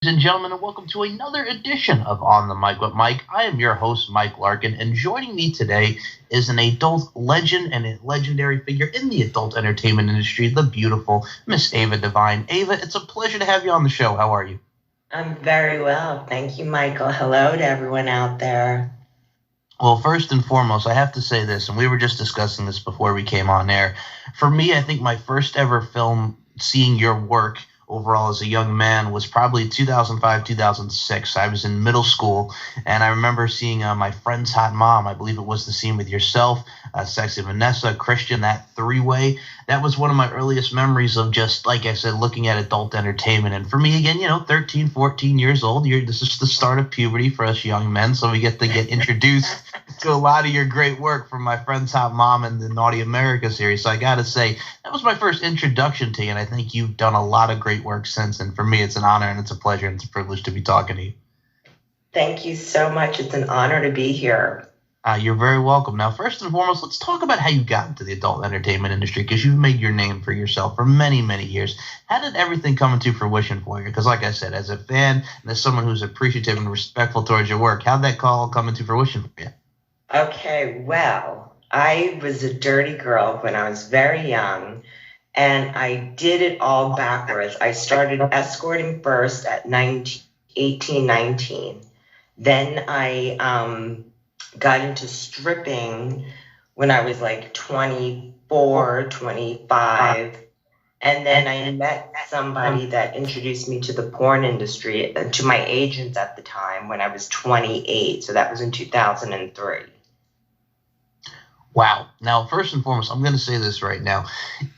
Ladies and gentlemen, and welcome to another edition of On the Mic with Mike. I am your host, Mike Larkin, and joining me today is an adult legend and a legendary figure in the adult entertainment industry, the beautiful Miss Ava Devine. Ava, it's a pleasure to have you on the show. How are you? I'm very well. Thank you, Michael. Hello to everyone out there. Well, first and foremost, I have to say this, and we were just discussing this before we came on air. For me, I think my first ever film seeing your work overall as a young man was probably 2005, 2006. I was in middle school, and I remember seeing My Friend's Hot Mom. I believe it was the scene with yourself, Sexy Vanessa, Christian, that three-way. That was one of my earliest memories of just, like I said, looking at adult entertainment. And for me, again, 13, 14 years old, this is the start of puberty for us young men, so we get to get introduced to a lot of your great work from My Friend's Hot Mom and the Naughty America series. So I got to say, that was my first introduction to you, and I think you've done a lot of great work since. And for me, it's an honor and it's a pleasure and it's a privilege to be talking to you. Thank you so much. It's an honor to be here. You're very welcome. Now, first and foremost, let's talk about how you got into the adult entertainment industry, because you've made your name for yourself for many, many years. How did everything come into fruition for you? Because like I said, as a fan and as someone who's appreciative and respectful towards your work, how'd that call come into fruition for you? Okay, well, I was a dirty girl when I was very young, and I did it all backwards. I started escorting first at 18, 19. Then I got into stripping when I was like 24, 25. And then I met somebody that introduced me to the porn industry, to my agents at the time when I was 28. So that was in 2003. Wow. Now, first and foremost, I'm going to say this right now.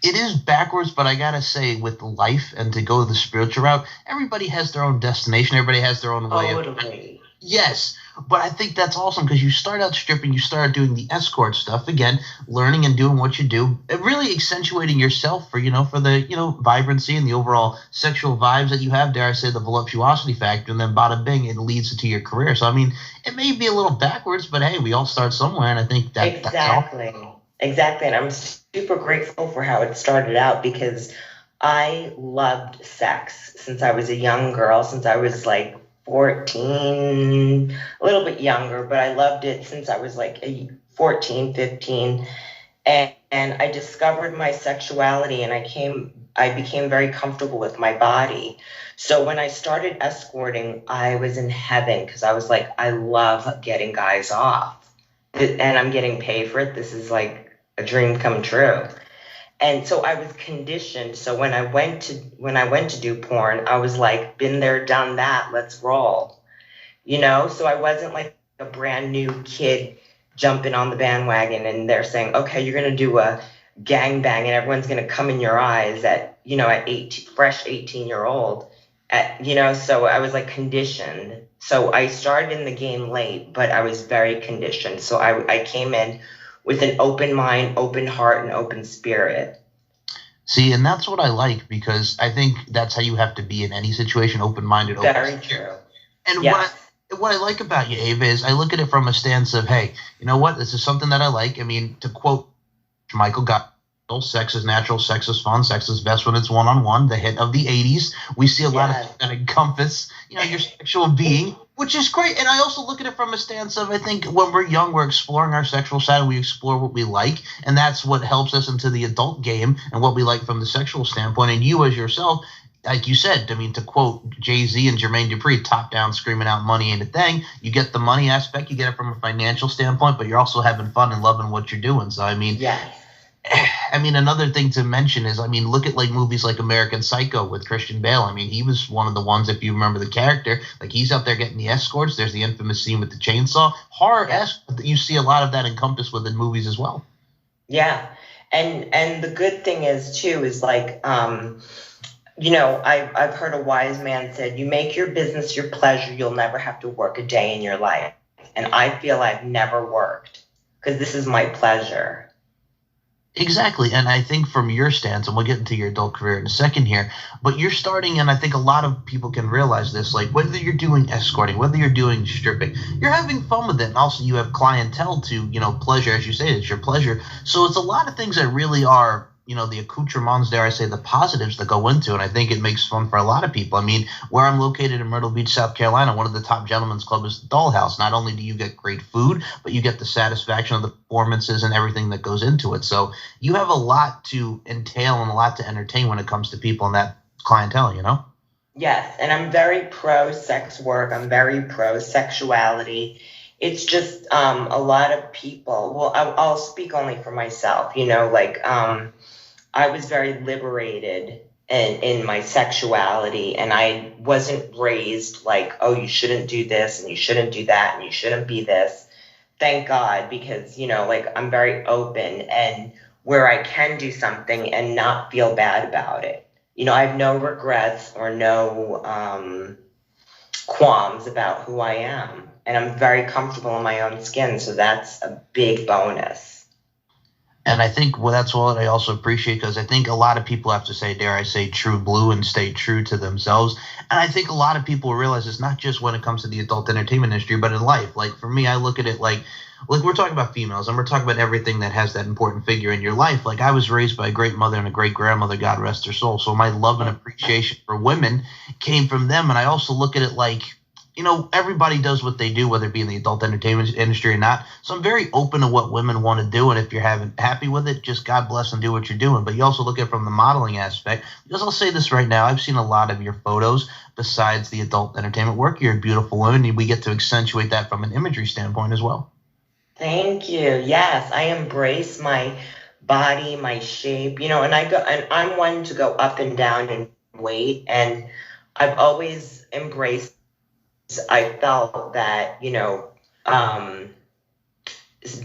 It is backwards, but I got to say, with life and to go the spiritual route, everybody has their own destination. Everybody has their own way. Totally. Yes, but I think that's awesome because you start out stripping, you start doing the escort stuff again, learning and doing what you do, really accentuating yourself for the vibrancy and the overall sexual vibes that you have. Dare I say the voluptuosity factor, and then bada bing, it leads to your career. So I mean, it may be a little backwards, but hey, we all start somewhere, and I think Exactly. Exactly, and I'm super grateful for how it started out because I loved sex since I was a young girl, since I was like 14, a little bit younger, but I loved it since I was like 14, 15. And I discovered my sexuality and I became very comfortable with my body. So when I started escorting, I was in heaven because I was like, I love getting guys off. And I'm getting paid for it. This is like a dream come true. And so I was conditioned. So when I went to do porn, I was like, been there, done that, let's roll. So I wasn't like a brand new kid jumping on the bandwagon and they're saying, okay, you're going to do a gangbang and everyone's going to come in your eyes at 18, fresh 18-year-old. So I was like conditioned. So I started in the game late, but I was very conditioned. So I came in with an open mind, open heart, and open spirit. See, and that's what I like because I think that's how you have to be in any situation, open-minded, open. Very true. And yes. what I like about you, Ava, is I look at it from a stance of, hey, you know what? This is something that I like. I mean, to quote Michael Gott, sex is natural, sex is fun, sex is best when it's one-on-one, the hit of the 80s. We see a lot of that encompass, your sexual being, which is great. And I also look at it from a stance of, I think when we're young, we're exploring our sexual side and we explore what we like. And that's what helps us into the adult game and what we like from the sexual standpoint. And you as yourself, like you said, I mean, to quote Jay-Z and Jermaine Dupri, top down, screaming out money ain't a thing. You get the money aspect, you get it from a financial standpoint, but you're also having fun and loving what you're doing. So, I mean, yes. I mean, another thing to mention is, I mean, look at like movies like American Psycho with Christian Bale. I mean, he was one of the ones, if you remember the character, like he's out there getting the escorts. There's the infamous scene with the chainsaw. Horror-esque, but you see a lot of that encompassed within movies as well. Yeah. And the good thing is, too, is like, I've heard a wise man said, you make your business your pleasure, you'll never have to work a day in your life. And I feel I've never worked because this is my pleasure. Exactly. And I think from your stance, and we'll get into your adult career in a second here, but you're starting, and I think a lot of people can realize this, like whether you're doing escorting, whether you're doing stripping, you're having fun with it. And also you have clientele to, pleasure, as you say, it's your pleasure. So it's a lot of things that really are the accoutrements, dare I say, the positives that go into it. I think it makes fun for a lot of people. I mean, where I'm located in Myrtle Beach, South Carolina, one of the top gentlemen's club is the Dollhouse. Not only do you get great food, but you get the satisfaction of the performances and everything that goes into it. So you have a lot to entail and a lot to entertain when it comes to people in that clientele, you know? Yes, and I'm very pro sex work. I'm very pro sexuality. It's just a lot of people. Well, I'll speak only for myself. I was very liberated in my sexuality, and I wasn't raised like, oh, you shouldn't do this and you shouldn't do that and you shouldn't be this. Thank God, because I'm very open, and where I can do something and not feel bad about it. I have no regrets or no qualms about who I am. And I'm very comfortable in my own skin. So that's a big bonus. And I think that's what I also appreciate, because I think a lot of people have to say, dare I say, true blue and stay true to themselves. And I think a lot of people realize it's not just when it comes to the adult entertainment industry, but in life. Like for me, I look at it like we're talking about females and we're talking about everything that has that important figure in your life. Like I was raised by a great mother and a great grandmother, God rest her soul. So my love and appreciation for women came from them. And I also look at it like, everybody does what they do, whether it be in the adult entertainment industry or not. So I'm very open to what women want to do. And if you're happy with it, just God bless and do what you're doing. But you also look at it from the modeling aspect. Because I'll say this right now, I've seen a lot of your photos besides the adult entertainment work. You're a beautiful woman, and we get to accentuate that from an imagery standpoint as well. Thank you. Yes, I embrace my body, my shape, and I'm one to go up and down in weight. And I've always embraced, I felt that,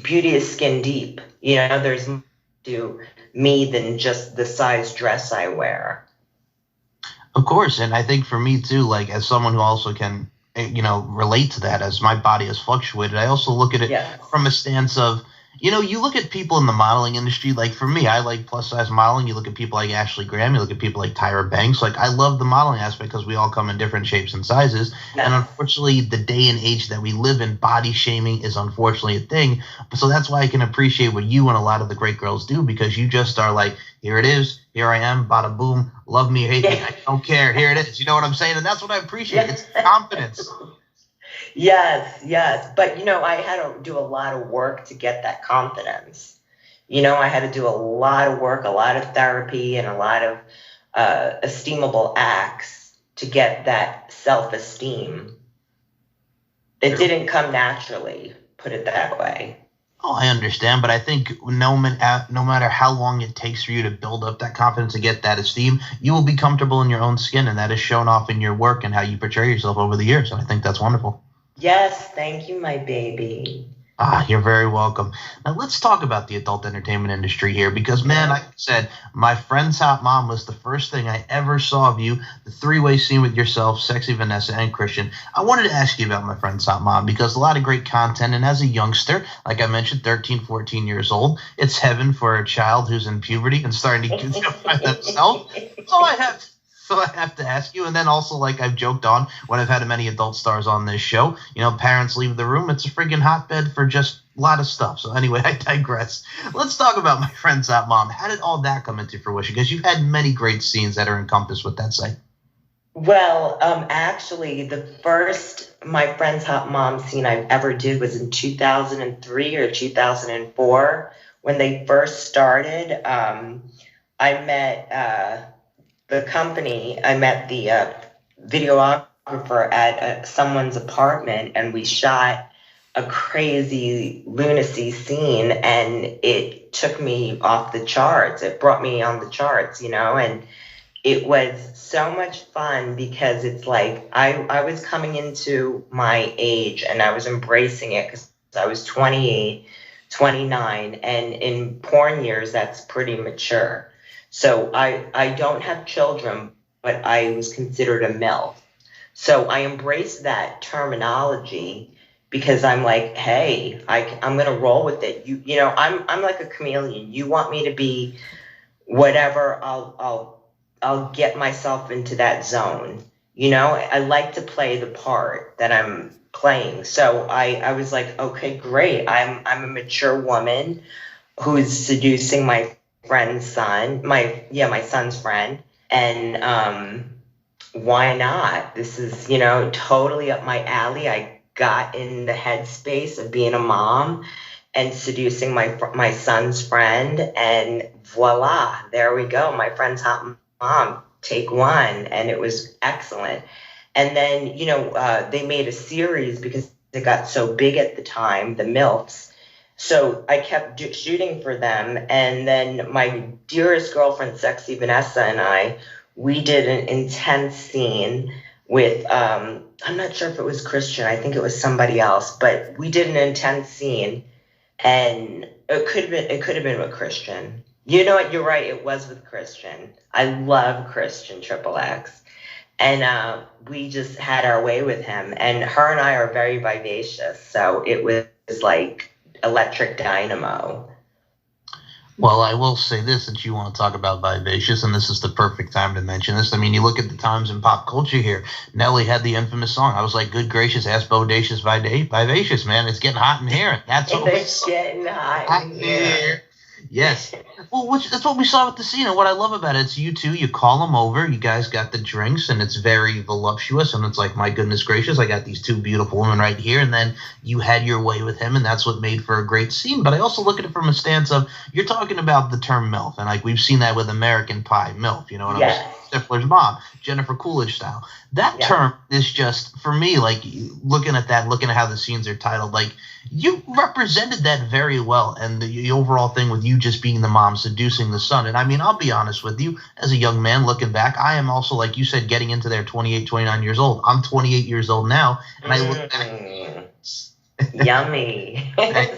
beauty is skin deep. There's more to me than just the size dress I wear. Of course. And I think for me too, like as someone who also can, relate to that as my body has fluctuated, I also look at it from a stance of, you look at people in the modeling industry. Like for me, I like plus size modeling. You look at people like Ashley Graham, you look at people like Tyra Banks. Like I love the modeling aspect because we all come in different shapes and sizes. And unfortunately, the day and age that we live in, body shaming is unfortunately a thing. So that's why I can appreciate what you and a lot of the great girls do, because you just are like, here it is. Here I am. Bada boom. Love me, hate me. I don't care. Here it is. You know what I'm saying? And that's what I appreciate. It's confidence. Yes. But, I had to do a lot of work to get that confidence. I had to do a lot of work, a lot of therapy, and a lot of esteemable acts to get that self-esteem. It didn't come naturally, put it that way. Oh, I understand. But I think no matter how long it takes for you to build up that confidence and get that esteem, you will be comfortable in your own skin. And that is shown off in your work and how you portray yourself over the years. And I think that's wonderful. Yes, thank you, my baby. You're very welcome. Now let's talk about the adult entertainment industry here, because man, like I said, my friend's hot mom was the first thing I ever saw of you. The three-way scene with yourself, Sexy Vanessa, and Christian. I wanted to ask you about my friend's hot mom because a lot of great content, and as a youngster, like I mentioned, 13, 14 years old, it's heaven for a child who's in puberty and starting to do stuff by themselves. So I have to ask you, and then also, like I've joked on when I've had many adult stars on this show, parents leave the room. It's a friggin' hotbed for just a lot of stuff. So anyway, I digress. Let's talk about my friend's hot mom. How did all that come into fruition? Because you've had many great scenes that are encompassed with that site. Well, actually, the first My Friend's Hot Mom scene I ever did was in 2003 or 2004. When they first started, I met the company. I met the videographer at someone's apartment, and we shot a crazy lunacy scene, and it took me off the charts. It brought me on the charts, and it was so much fun because it's like I was coming into my age and I was embracing it because I was 28, 29, and in porn years, that's pretty mature. So I don't have children, but I was considered a MILF. So I embraced that terminology because I'm like, hey, I'm going to roll with it. I'm like a chameleon. You want me to be whatever, I'll get myself into that zone. I like to play the part that I'm playing. So I was like, okay, great. I'm a mature woman who's seducing my friend's son, my son's friend. And why not? This is, totally up my alley. I got in the headspace of being a mom and seducing my son's friend, and voila, there we go. My friend's hot mom, take one, and it was excellent. And then, they made a series because it got so big at the time, the MILFs. So I kept shooting for them. And then my dearest girlfriend, Sexy Vanessa, and we did an intense scene with, I'm not sure if it was Christian, I think it was somebody else, but we did an intense scene, and it could have been with Christian. You know what? You're right. It was with Christian. I love Christian Triple X. And we just had our way with him. And her and I are very vivacious. So it was like electric dynamo. Well, I will say this, since you want to talk about vivacious, and this is the perfect time to mention this. I mean, you look at the times in pop culture here. Nelly had the infamous song. I was like, good gracious, ass bodacious, vivacious, man. It's getting hot in here. That's what it's getting hot in here. Yes. Well, that's what we saw with the scene. And what I love about it, it's you two. You call them over. You guys got the drinks, and it's very voluptuous. And it's like, my goodness gracious, I got these two beautiful women right here. And then you had your way with him, and that's what made for a great scene. But I also look at it from a stance of, you're talking about the term MILF. And like we've seen that with American Pie, MILF. You know what I'm saying? Stifler's mom, Jennifer Coolidge style. That term is just, for me, like looking at how the scenes are titled, like you represented that very well. And the overall thing with you just being the mom, seducing the son. And I mean, I'll be honest with you, as a young man looking back, I am also, like you said, getting into there 28, 29 years old. I'm 28 years old now. And I look back. Yummy.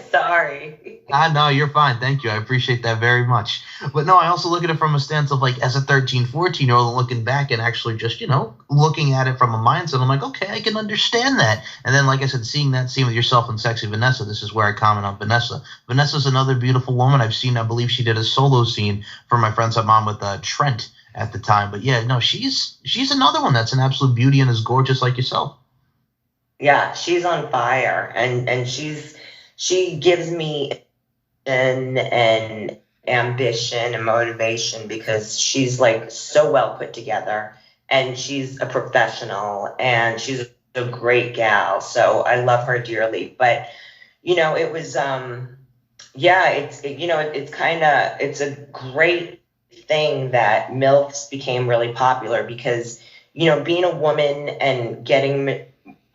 Sorry. No, you're fine. Thank you. I appreciate that very much. But no, I also look at it from a stance of like, as a 13, 14-year-old, looking back and actually just, looking at it from a mindset, I'm like, okay, I can understand that. And then, like I said, seeing that scene with yourself and Sexy Vanessa, this is where I comment on Vanessa. Vanessa's another beautiful woman. I believe she did a solo scene for My Friend's Hot Mom with Trent at the time. But yeah, no, she's another one that's an absolute beauty and is gorgeous like yourself. Yeah, she's on fire, and she gives me and ambition and motivation because she's like so well put together, and she's a professional, and she's a great gal. So I love her dearly. But it was it's a great thing that MILFs became really popular because being a woman and getting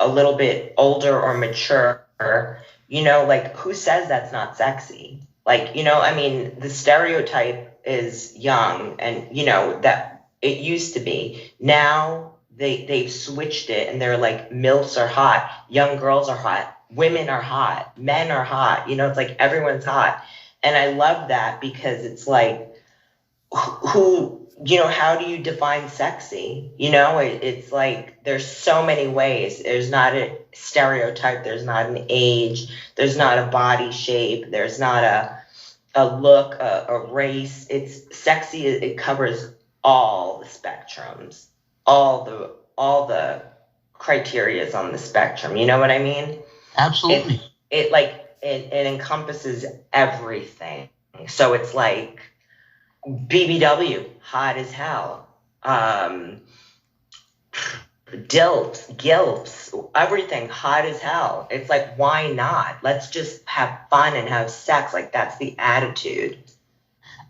a little bit older or mature, like who says that's not sexy? Like, the stereotype is young and, that it used to be. Now they've switched it and they're like, MILFs are hot, young girls are hot, women are hot, men are hot, it's like everyone's hot. And I love that because it's like, who how do you define sexy? It's like there's so many ways. There's not a stereotype. There's not an age. There's not a body shape. There's not a look, a race. It's sexy. It covers all the spectrums, all the criterias on the spectrum. You know what I mean? Absolutely. It encompasses everything. So it's like BBW, hot as hell. Dilts, gilps, everything hot as hell. It's like, why not? Let's just have fun and have sex. Like, that's the attitude.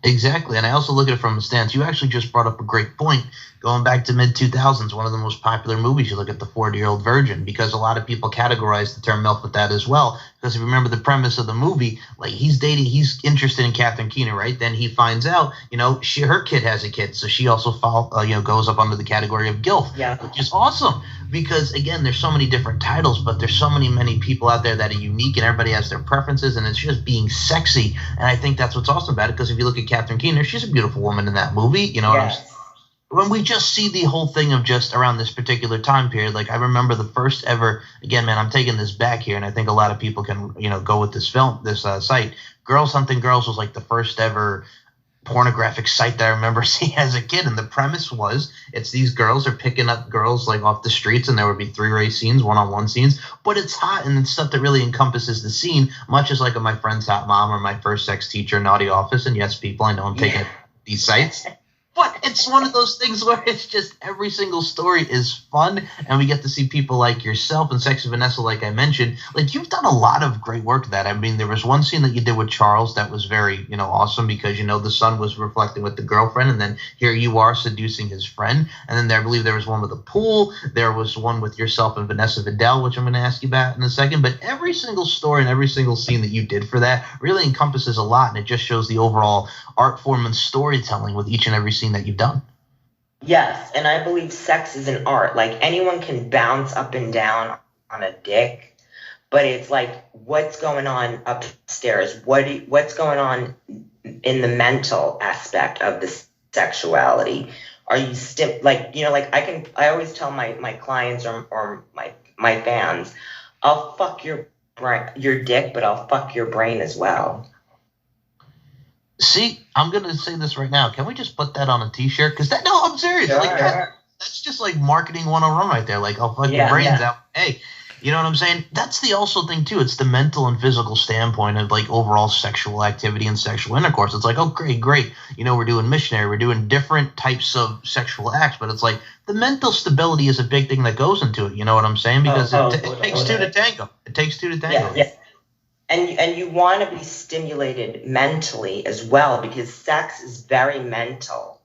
Exactly. And I also look at it from a stance. You actually just brought up a great point. Going back to mid-2000s, one of the most popular movies, you look at The 40-Year-Old Virgin, because a lot of people categorize the term MILF with that as well. Because if you remember the premise of the movie, like he's interested in Catherine Keener, right? Then he finds out, her kid has a kid. So she also goes up under the category of GILF, which is awesome. Because, again, there's so many different titles, but there's so many people out there that are unique and everybody has their preferences, and it's just being sexy. And I think that's what's awesome about it, because if you look at Catherine Keener, she's a beautiful woman in that movie. You know what I'm saying? When we just see the whole thing of just around this particular time period, like I remember the first ever, again, man, I'm taking this back here, and I think a lot of people can, go with this site. Girls Hunting Girls was like the first ever pornographic site that I remember seeing as a kid, and the premise was it's these girls are picking up girls like off the streets, and there would be three-way scenes, one-on-one scenes, but it's hot and it's stuff that really encompasses the scene, much as like a My Friend's Hot Mom or My First Sex Teacher, Naughty Office, and yes, people, I know I'm taking these sites. But it's one of those things where it's just every single story is fun, and we get to see people like yourself and Sexy Vanessa, like I mentioned. Like, you've done a lot of great work with that. I mean, there was one scene that you did with Charles that was very, awesome because, the sun was reflecting with the girlfriend, and then here you are seducing his friend. And then I believe there was one with a pool. There was one with yourself and Vanessa Vidal, which I'm going to ask you about in a second. But every single story and every single scene that you did for that really encompasses a lot, and it just shows the overall art form and storytelling with each and every scene that you've done. Yes, and I believe sex is an art. Like, anyone can bounce up and down on a dick, but it's like, what's going on upstairs? What's going on in the mental aspect of the sexuality? Are you I always tell my clients or my fans, I'll fuck your dick, but I'll fuck your brain as well. See, I'm going to say this right now. Can we just put that on a T-shirt? Because I'm serious. Sure. Like that's just like marketing 101 right there. Like, I'll fuck your brains out. Hey, you know what I'm saying? That's the also thing, too. It's the mental and physical standpoint of, like, overall sexual activity and sexual intercourse. It's like, oh, great. We're doing missionary. We're doing different types of sexual acts. But it's like the mental stability is a big thing that goes into it. You know what I'm saying? Because it takes two to tango. It takes two to tango. Yeah. And you want to be stimulated mentally as well, because sex is very mental.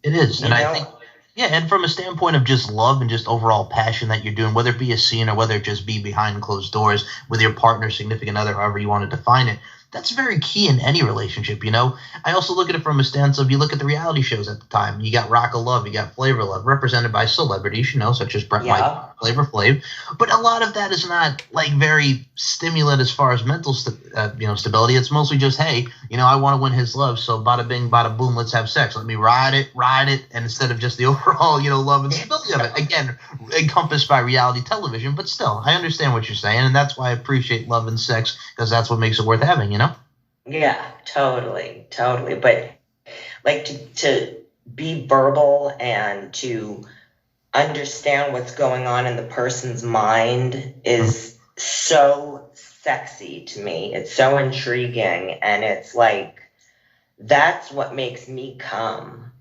It is. And I think, and from a standpoint of just love and just overall passion that you're doing, whether it be a scene or whether it just be behind closed doors with your partner, significant other, however you want to define it, that's very key in any relationship, I also look at it from a stance of, you look at the reality shows at the time. You got Rock of Love, you got Flavor Love, represented by celebrities, such as Brett Mike, Flavor Flav. But a lot of that is not, like, very stimulant as far as mental stability. It's mostly just, hey, I want to win his love, so bada bing, bada boom, let's have sex. Let me ride it, and instead of just the overall, love and stability of it. Again, encompassed by reality television, but still, I understand what you're saying, and that's why I appreciate love and sex, because that's what makes it worth having, Yeah, totally. But, like, to be verbal and to understand what's going on in the person's mind is so sexy to me. It's so intriguing, and it's like, that's what makes me come.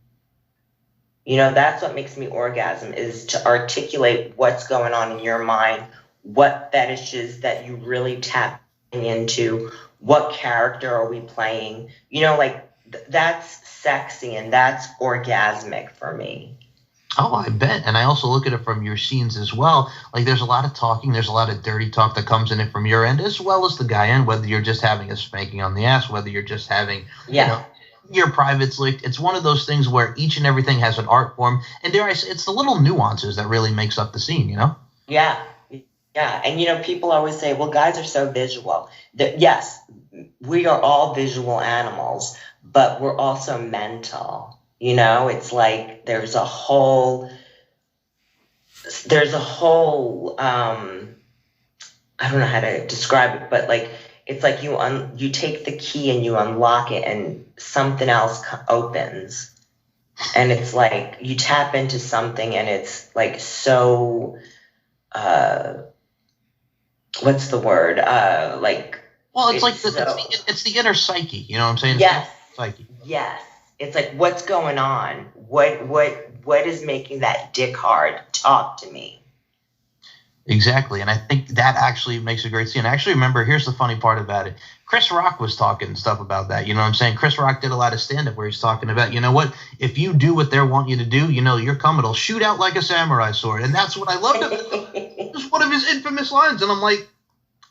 That's what makes me orgasm, is to articulate what's going on in your mind, what fetishes that you really tap into, what character are we playing, that's sexy and that's orgasmic for me. Oh, I bet. And I also look at it from your scenes as well. Like, there's a lot of talking, there's a lot of dirty talk that comes in it from your end as well as the guy end, whether you're just having a spanking on the ass, whether you're just having your privates licked. It's one of those things where each and everything has an art form, and dare I say, it's the little nuances that really makes up the scene, Yeah. And people always say, well, guys are so visual. Yes, we are all visual animals, but we're also mental. It's like there's a whole I don't know how to describe it, but like, it's like you take the key and you unlock it and something else opens, and it's like you tap into something, and it's like so what's the word? Well, it's the inner psyche. You know what I'm saying? Yes. Psyche. Yes. It's like, what's going on? What is making that dick hard? Talk to me. Exactly. And I think that actually makes a great scene. I actually remember, here's the funny part about it. Chris Rock was talking stuff about that. You know what I'm saying? Chris Rock did a lot of stand-up where he's talking about, what? If you do what they want you to do, your cum will shoot out like a samurai sword. And that's what I loved about it. It was one of his infamous lines. And I'm like,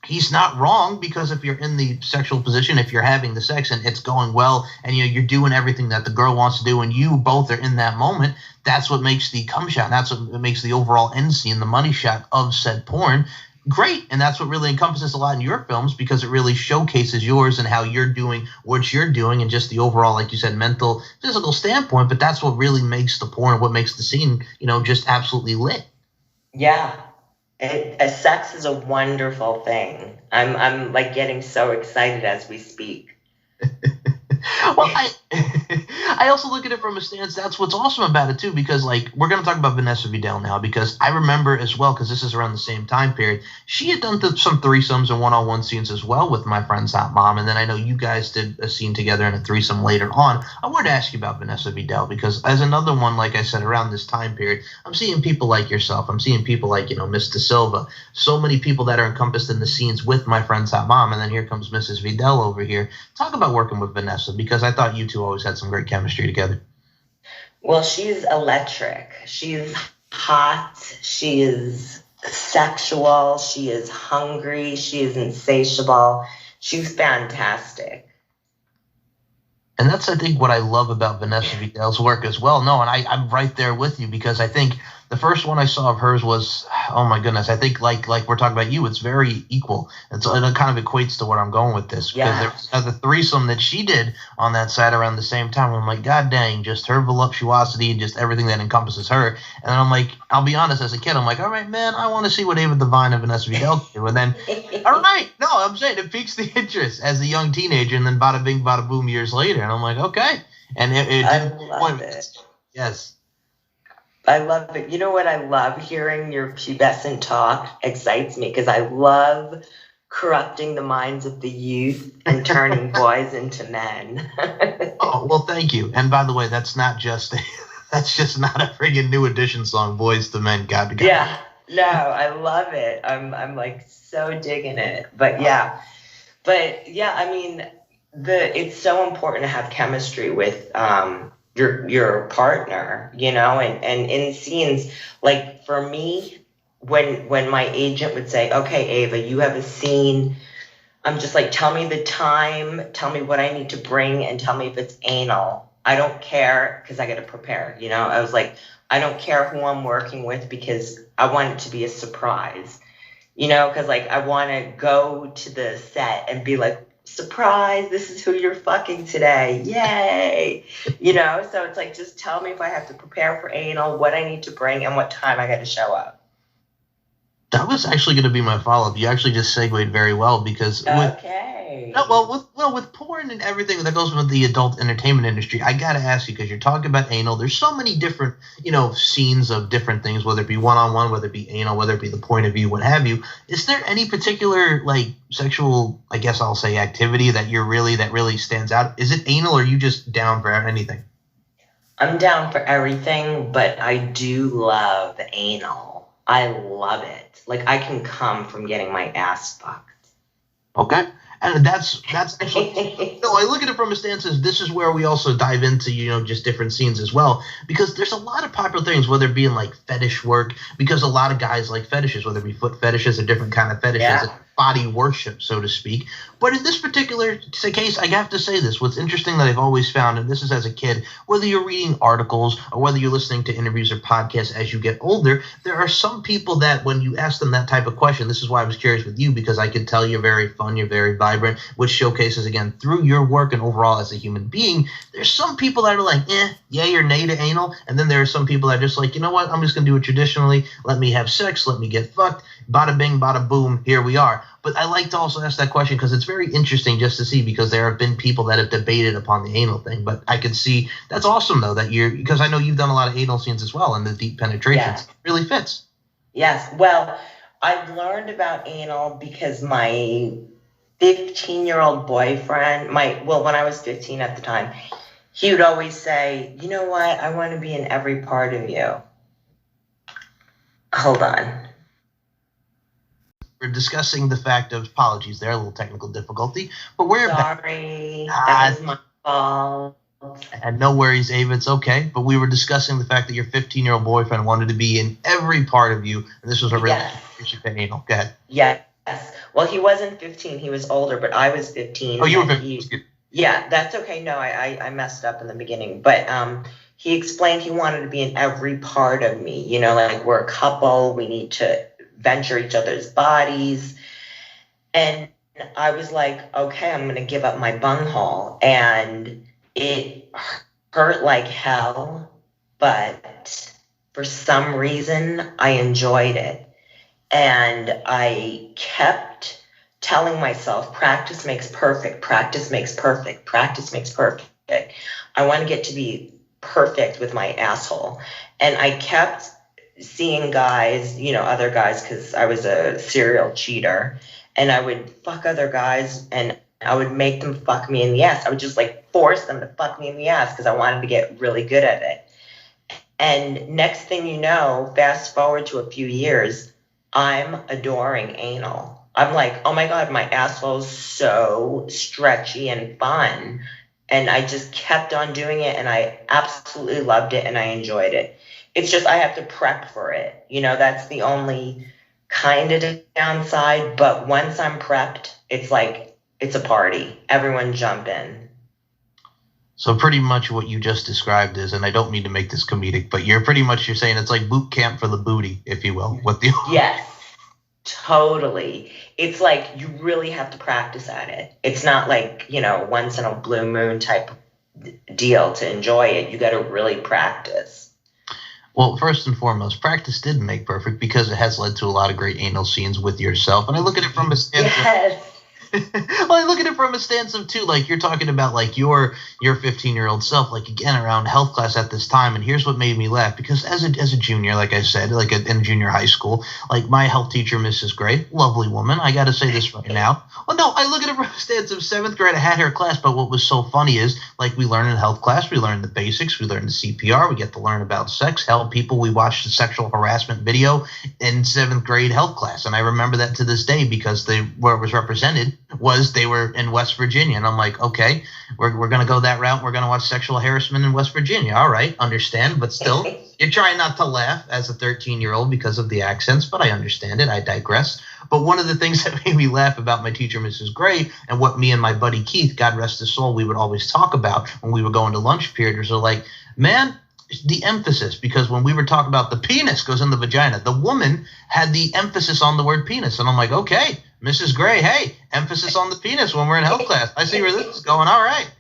he's not wrong, because if you're in the sexual position, if you're having the sex and it's going well and you're doing everything that the girl wants to do and you both are in that moment, that's what makes the cum shot. And that's what makes the overall end scene, the money shot of said porn, great. And that's what really encompasses a lot in your films, because it really showcases yours and how you're doing what you're doing, and just the overall, like you said, mental, physical standpoint. But that's what really makes the porn, what makes the scene, just absolutely lit. Yeah. Sex is a wonderful thing. I'm like getting so excited as we speak. Well, I also look at it from a stance. That's what's awesome about it too, because like we're gonna talk about Vanessa Vidal now, because I remember as well, because this is around the same time period. She had done some threesomes and one-on-one scenes as well with my friend's hot mom, and then I know you guys did a scene together in a threesome later on. I wanted to ask you about Vanessa Vidal because as another one, like I said, around this time period, I'm seeing people like yourself. I'm seeing people like Miss De Silva. So many people that are encompassed in the scenes with my friend's hot mom, and then here comes Mrs. Vidal over here. Talk about working with Vanessa, because I thought you two always had some great chemistry together. Well, she's electric. She's hot. She is sexual. She is hungry. She is insatiable. She's fantastic. And that's, I think, what I love about Vanessa Vidal's work as well. No, and I'm right there with you, because I think the first one I saw of hers was, oh my goodness, I think like we're talking about you, it's very equal. And so it kind of equates to what I'm going with this. Because there was another threesome that she did on that side around the same time. I'm like, God dang, just her voluptuosity and just everything that encompasses her. And then I'm like, I'll be honest, as a kid, I'm like, all right, man, I want to see what Ava Devine and Vanessa Vidal do. And then, all right, no, I'm saying it piques the interest as a young teenager, and then bada bing, bada boom years later. And I'm like, okay. And it didn't love it. Yes. I love it. You know what I love? Hearing your pubescent talk excites me, because I love corrupting the minds of the youth and turning boys into men. Oh, well, thank you. And by the way, that's not just that's just not a friggin' New Edition song, Boys to Men. God. Yeah. No, I love it. I'm like so digging it. But yeah. I mean, it's so important to have chemistry with your partner, and in scenes, like for me, when my agent would say, okay, Ava, you have a scene, I'm just like, tell me the time, tell me what I need to bring, and tell me if it's anal. I don't care, because I got to prepare, I was like, I don't care who I'm working with, because I want it to be a surprise, because like I want to go to the set and be like, surprise, this is who you're fucking today. Yay. So it's like, just tell me if I have to prepare for anal, what I need to bring, and what time I got to show up. That was actually going to be my follow-up. You actually just segued very well, because with porn and everything that goes with the adult entertainment industry, I got to ask you, because you're talking about anal. There's so many different, scenes of different things, whether it be one-on-one, whether it be anal, whether it be the point of view, what have you. Is there any particular, like, sexual, I guess I'll say, activity that really stands out? Is it anal, or are you just down for anything? I'm down for everything, but I do love anal. I love it. Like, I can come from getting my ass fucked. Okay. And that's actually, no, I look at it from a stance as this is where we also dive into, just different scenes as well, because there's a lot of popular things, whether it be in like fetish work, because a lot of guys like fetishes, whether it be foot fetishes, a different kind of fetishes, body worship, so to speak. But in this particular case, I have to say this, what's interesting that I've always found, and this is as a kid, whether you're reading articles or whether you're listening to interviews or podcasts as you get older, there are some people that when you ask them that type of question, this is why I was curious with you, because I could tell you're very fun, you're very vibrant, which showcases, again, through your work and overall as a human being, there's some people that are like, yay or nay to anal, and then there are some people that are just like, you know what, I'm just going to do it traditionally, let me have sex, let me get fucked, bada bing, bada boom, here we are. But I like to also ask that question because it's very interesting just to see, because there have been people that have debated upon the anal thing. But I could see that's awesome, though, that because I know you've done a lot of anal scenes as well, and the deep penetrations. It really fits. Yes. Well, I've learned about anal because my 15-year-old boyfriend, when I was 15 at the time, he would always say, you know what? I want to be in every part of you. Hold on. We're discussing the fact of, apologies there, a little technical difficulty, but we're sorry, that was my fault. And no worries, Ava, it's okay. But we were discussing the fact that your 15-year-old boyfriend wanted to be in every part of you, and this was a really anal. Go ahead. Yes. Well, he wasn't 15; he was older, but I was 15. Oh, you were 15. Yeah, that's okay. No, I messed up in the beginning, but he explained he wanted to be in every part of me. Like we're a couple, we need to venture each other's bodies. And I was like, okay, I'm going to give up my bunghole. And it hurt like hell, but for some reason I enjoyed it. And I kept telling myself, practice makes perfect, practice makes perfect, practice makes perfect. I want to get to be perfect with my asshole. And I kept seeing guys, other guys, because I was a serial cheater, and I would fuck other guys and I would make them fuck me in the ass. I would just like force them to fuck me in the ass because I wanted to get really good at it. And next thing you know, fast forward to a few years, I'm adoring anal. I'm like, oh my God, my asshole's so stretchy and fun. And I just kept on doing it, and I absolutely loved it, and I enjoyed it. It's just I have to prep for it. That's the only kind of downside. But once I'm prepped, it's like, it's a party. Everyone jump in. So pretty much what you just described is, and I don't mean to make this comedic, but you're saying it's like boot camp for the booty, if you will. Yes, totally. It's like you really have to practice at it. It's not like, once in a blue moon type deal to enjoy it. You got to really practice. Well, first and foremost, practice did make perfect because it has led to a lot of great anal scenes with yourself. And I look at it from a standpoint. Yes. Well, I look at it from a stance of too, like you're talking about like your 15-year-old self, like again around health class at this time. And here's what made me laugh, because as a junior, like I said, like in junior high school, like my health teacher, Mrs. Gray, lovely woman. I got to say this right now. Well, no, I look at it from a stance of 7th grade. I had her class, but what was so funny is like we learn in health class, we learn the basics, we learn the CPR, we get to learn about sex. Hell, we watched the sexual harassment video in 7th grade health class, and I remember that to this day because where it was represented was they were in West Virginia. And I'm like, okay, we're going to go that route. We're going to watch sexual harassment in West Virginia. All right, understand. But still, you're trying not to laugh as a 13-year-old because of the accents, but I understand it. I digress. But one of the things that made me laugh about my teacher, Mrs. Gray, and what me and my buddy Keith, God rest his soul, we would always talk about when we were going to lunch period was like, man, the emphasis, because when we were talking about the penis goes in the vagina, the woman had the emphasis on the word penis. And I'm like, okay, Mrs. Gray, hey, emphasis on the penis when we're in health class. I see where this is going. All right.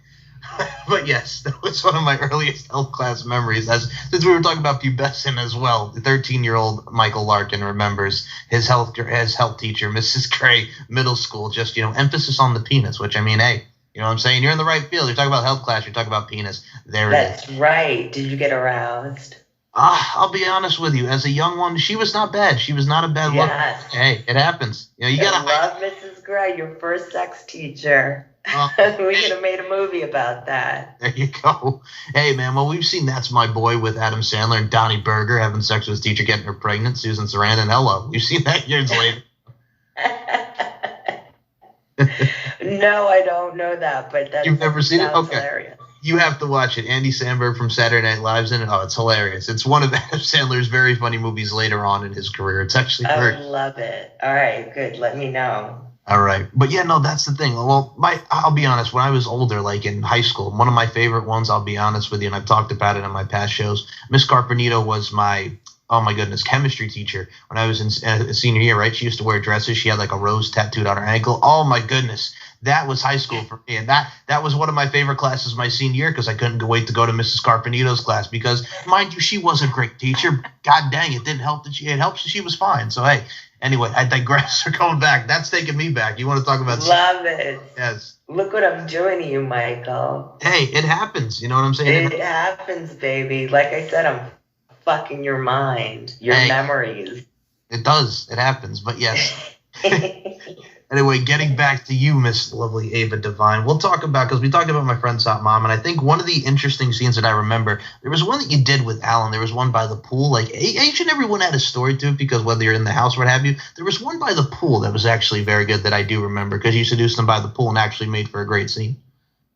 But yes, that was one of my earliest health class memories. Since we were talking about pubescent as well, the 13-year-old Michael Larkin remembers his health teacher, Mrs. Gray, middle school, just, emphasis on the penis, which I mean, hey, you know what I'm saying? You're in the right field. You're talking about health class. You're talking about penis. There it is. That's right. Did you get aroused? I'll be honest with you. As a young one, she was not bad. She was not a bad look. Hey, it happens. You gotta love Mrs. Gray, your first sex teacher. We could have made a movie about that. There you go. Hey, man. Well, we've seen That's My Boy with Adam Sandler and Donnie Berger having sex with his teacher, getting her pregnant. Susan Sarandon. Hello. We've seen that years later. No, I don't know that, but you've never seen it? Okay. Hilarious. You have to watch it. Andy Samberg from Saturday Night Live's in it. Oh, it's hilarious. It's one of Adam Sandler's very funny movies later on in his career. It's actually I love it. All right, good. Let me know. All right. But yeah, no, that's the thing. Well, I'll be honest, when I was older, like in high school, one of my favorite ones, I'll be honest with you, and I've talked about it in my past shows, Miss Carpenito was my chemistry teacher when I was in senior year, right? She used to wear dresses. She had like a rose tattooed on her ankle. Oh my goodness. That was high school for me. And that was one of my favorite classes my senior year because I couldn't wait to go to Mrs. Carpenito's class because, mind you, she was a great teacher. God dang, it didn't help it helps that she was fine. So, hey, anyway, I digress. We're going back. That's taking me back. You want to talk about Love it. Yes. Look what I'm doing to you, Michael. Hey, it happens. You know what I'm saying? It happens, baby. Like I said, I'm fucking your mind, your memories. It does. It happens. But yes. Anyway, getting back to you, Miss Lovely Ava Devine, we'll talk about, because we talked about My Friend's Hot Mom, and I think one of the interesting scenes that I remember, there was one that you did with Alan. There was one by the pool. Like, each and every one had a story to it, because whether you're in the house or what have you, there was one by the pool that was actually very good that I do remember, because you seduced them by the pool and actually made for a great scene.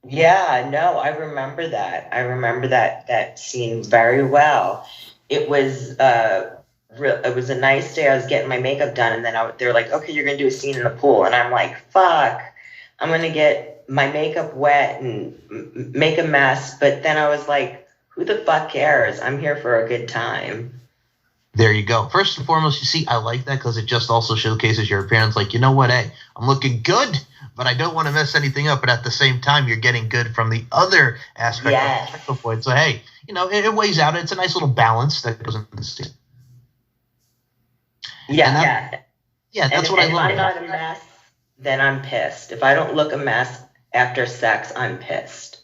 Yeah, no, I remember that. I remember that scene very well. It was it was a nice day. I was getting my makeup done, and then they were like, okay, you're going to do a scene in the pool. And I'm like, fuck, I'm going to get my makeup wet and make a mess. But then I was like, who the fuck cares? I'm here for a good time. There you go. First and foremost, you see, I like that because it just also showcases your appearance. Like, you know what? Hey, I'm looking good, but I don't want to mess anything up. But at the same time, you're getting good from the other aspect of the technical point. So, hey, it weighs out. It's a nice little balance that goes into the scene. Yeah, Yeah, that's what I love. Am I not a mess? then I'm pissed. If I don't look a mess after sex, I'm pissed.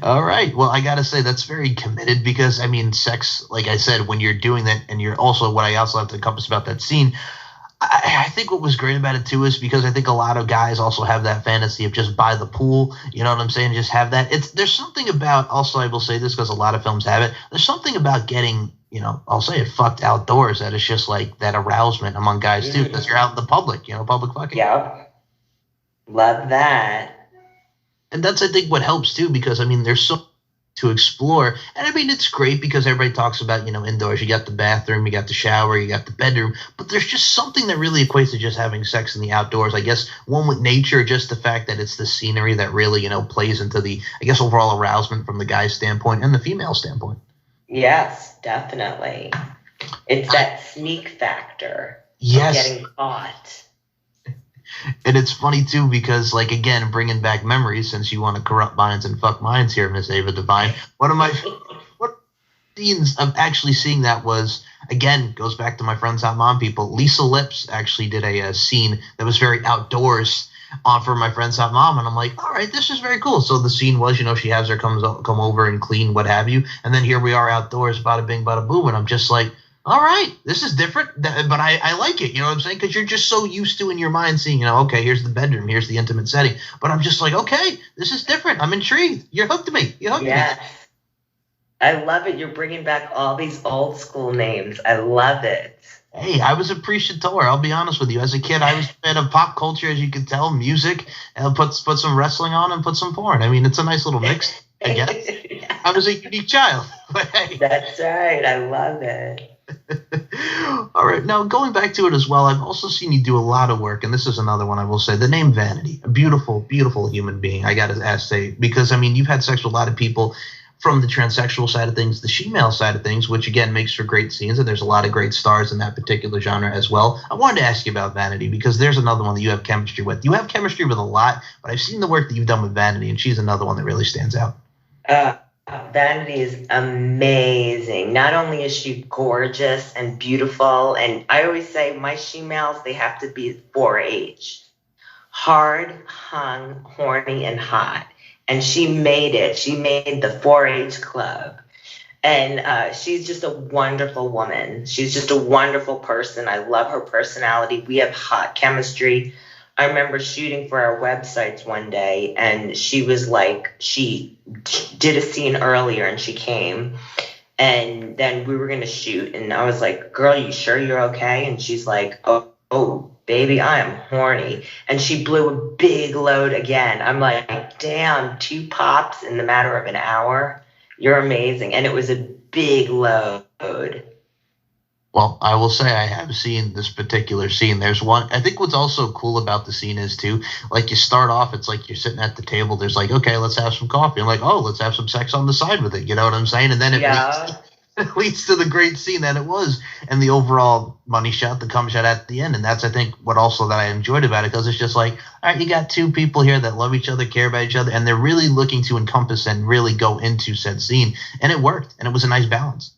All right. Well, I got to say that's very committed because, I mean, sex, like I said, when you're doing that and you're also what I also have to encompass about that scene, I think what was great about it, too, is because I think a lot of guys also have that fantasy of just by the pool. You know what I'm saying? Just have that. There's something about, also, I will say this because a lot of films have it. There's something about getting, you know, I'll say it, fucked outdoors that is just like that arousement among guys, too, because you're out in the public, you know, public fucking. Yeah. Love that. And that's, I think, what helps, too, because, I mean, there's so to explore. And, I mean, it's great because everybody talks about, you know, indoors. You got the bathroom, you got the shower, you got the bedroom. But there's just something that really equates to just having sex in the outdoors. I guess one with nature, just the fact that it's the scenery that really, you know, plays into the, I guess, overall arousement from the guy's standpoint and the female standpoint. Yes, definitely. It's that sneak factor. Yes. Of getting caught. And it's funny, too, because, like, again, bringing back memories, since you want to corrupt minds and fuck minds here, Miss Ava Devine, one of my scenes of actually seeing that was, again, goes back to my Friends Hot Mom people. Lisa Lips actually did a scene that was very outdoors for my Friends Hot Mom, and I'm like, all right, this is very cool. So the scene was, you know, she has her come over and clean, what have you, and then here we are outdoors, bada bing, bada boom, and I'm just like, all right, this is different, but I like it, you know what I'm saying? Because you're just so used to in your mind seeing, you know, okay, here's the bedroom, here's the intimate setting. But I'm just like, okay, this is different. I'm intrigued. You hooked me. Yes. I love it. You're bringing back all these old school names. I love it. Hey, I was appreciator. I'll be honest with you. As a kid, I was a fan of pop culture, as you can tell, music, and put some wrestling on and put some porn. I mean, it's a nice little mix, I guess. I was a unique child. But hey. That's right. I love it. All right. Now, going back to it as well, I've also seen you do a lot of work, and this is another one I will say. The name Vanity, a beautiful, beautiful human being, I got to say, because, I mean, you've had sex with a lot of people from the transsexual side of things, the female side of things, which, again, makes for great scenes, and there's a lot of great stars in that particular genre as well. I wanted to ask you about Vanity, because there's another one that you have chemistry with. You have chemistry with a lot, but I've seen the work that you've done with Vanity, and she's another one that really stands out. Vanity is amazing. Not only is she gorgeous and beautiful, and I always say my she-males, they have to be 4H. Hard, hung, horny, and hot. And she made it. She made the 4H club. And she's just a wonderful woman. She's just a wonderful person. I love her personality. We have hot chemistry. I remember shooting for our websites one day, and she was like, she did a scene earlier, and she came, and then we were going to shoot, and I was like, girl, you sure you're okay? And she's like, oh, baby, I am horny. And she blew a big load again. I'm like, damn, 2 pops in the matter of an hour? You're amazing. And it was a big load. Well, I will say I have seen this particular scene. There's one, I think what's also cool about the scene is, too, like you start off, it's like you're sitting at the table. There's like, okay, let's have some coffee. I'm like, oh, let's have some sex on the side with it. You know what I'm saying? And then it leads to the great scene that it was. And the overall money shot, the cum shot at the end. And that's, I think, what also that I enjoyed about it, because it's just like, all right, you got 2 people here that love each other, care about each other, and they're really looking to encompass and really go into said scene. And it worked. And it was a nice balance.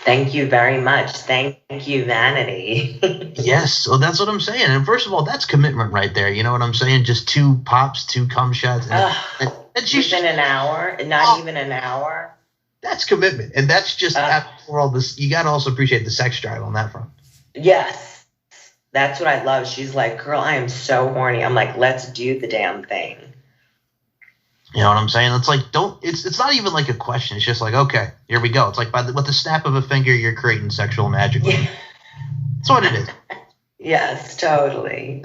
Thank you very much. Thank you, Vanity. Yes, so that's what I'm saying. And first of all, that's commitment right there. You know what I'm saying? Just 2 pops, 2 cum shots. And she's within an hour, not even an hour. That's commitment. And that's just after all this. You got to also appreciate the sex drive on that front. Yes. That's what I love. She's like, girl, I am so horny. I'm like, let's do the damn thing. You know what I'm saying? It's like, it's not even like a question. It's just like, okay, here we go. It's like with the snap of a finger, you're creating sexual magic. Yeah. That's what it is. Yes, totally.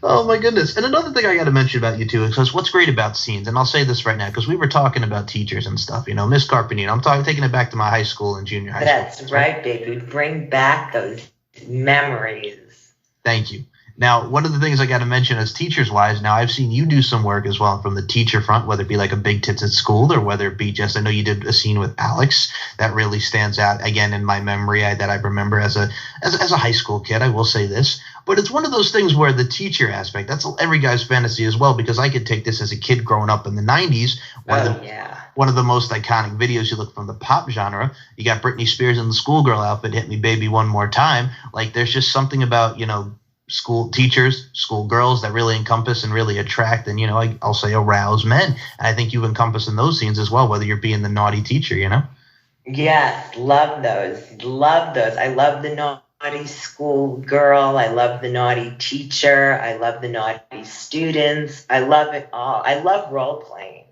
Oh, my goodness. And another thing I got to mention about you, too, is what's great about scenes, and I'll say this right now, because we were talking about teachers and stuff, you know, Miss Carpenino. I'm taking it back to my high school and junior high school. That's right, baby. Bring back those memories. Thank you. Now, one of the things I got to mention as teachers-wise, now I've seen you do some work as well from the teacher front, whether it be like a Big Tits at School or whether it be just, I know you did a scene with Alex that really stands out, again, in my memory that I remember as a high school kid, I will say this. But it's one of those things where the teacher aspect, that's every guy's fantasy as well, because I could take this as a kid growing up in the 90s. one of the most iconic videos. You look from the pop genre, you got Britney Spears in the schoolgirl outfit, "Hit Me Baby One More Time." Like, there's just something about, school teachers, school girls that really encompass and really attract and, I'll say arouse men. And I think you encompass in those scenes as well, whether you're being the naughty teacher. Yes, love those. Love those. I love the naughty school girl. I love the naughty teacher. I love the naughty students. I love it all. I love role playing.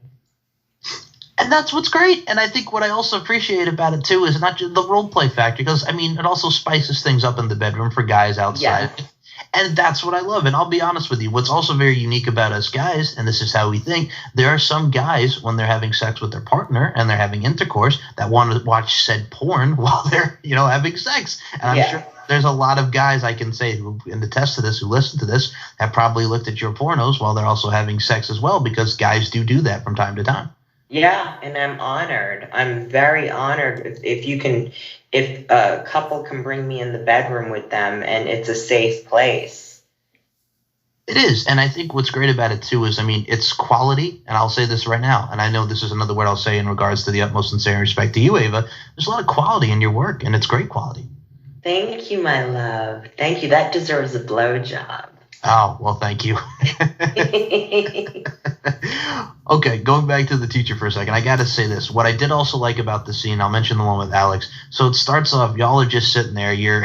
And that's what's great. And I think what I also appreciate about it, too, is not just the role play factor, because, it also spices things up in the bedroom for guys outside. Yes. And that's what I love. And I'll be honest with you, what's also very unique about us guys, and this is how we think, there are some guys, when they're having sex with their partner and they're having intercourse, that want to watch said porn while they're, having sex. And I'm sure there's a lot of guys I can say who can attest to this, who listen to this, have probably looked at your pornos while they're also having sex as well, because guys do that from time to time. Yeah, and I'm honored. I'm very honored if a couple can bring me in the bedroom with them and it's a safe place. It is. And I think what's great about it, too, is, it's quality. And I'll say this right now, and I know this is another word I'll say in regards to the utmost sincere respect to you, Ava. There's a lot of quality in your work, and it's great quality. Thank you, my love. Thank you. That deserves a blowjob. Oh, well, thank you. Okay, going back to the teacher for a second, I got to say this. What I did also like about the scene, I'll mention the one with Alex. So it starts off, y'all are just sitting there. You're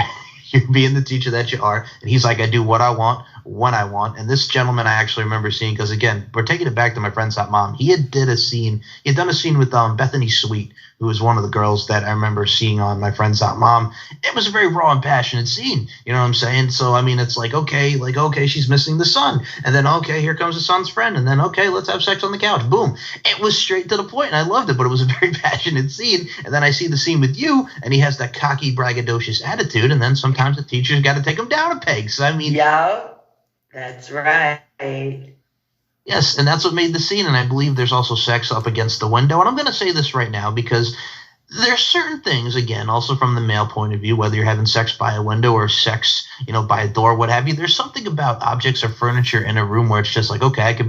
being the teacher that you are. And he's like, I do what I want, when I want. And this gentleman I actually remember seeing, because, again, we're taking it back to my friend's hot mom. He had done a scene with Bethany Sweet, who was one of the girls that I remember seeing on my friend's hot mom. It was a very raw and passionate scene. You know what I'm saying? So, it's like, okay, she's missing the son. And then, okay, here comes the son's friend. And then, okay, let's have sex on the couch. Boom. It was straight to the point, and I loved it, but it was a very passionate scene. And then I see the scene with you, and he has that cocky, braggadocious attitude, and then sometimes the teacher's got to take him down a peg. So, Yeah, that's right. Yes, and that's what made the scene, and I believe there's also sex up against the window. And I'm going to say this right now because there's certain things, again, also from the male point of view, whether you're having sex by a window or sex, by a door, what have you, there's something about objects or furniture in a room where it's just like, okay, I could